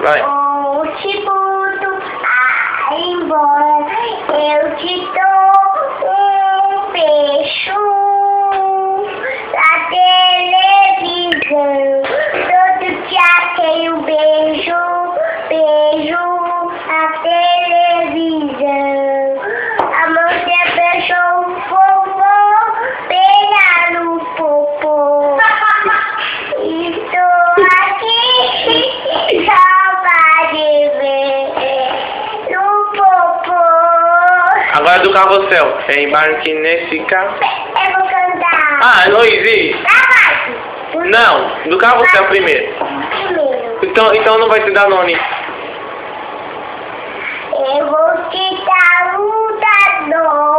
Vai. Ou te boto a ir embora, eu te dou um beijo na televisão. Todo dia tem um beijo, beijo na televisão. A mãe se beijou o vovô, beija no popô. Estou aqui só pra te ver no popô. Agora do carrossel. Embarque nesse carro. Eu vou cantar. Ah, não existe. Tá, vai. Não, do carrossel primeiro. Primeiro. Então não vai te dar nome. Eu vou te dar um dador.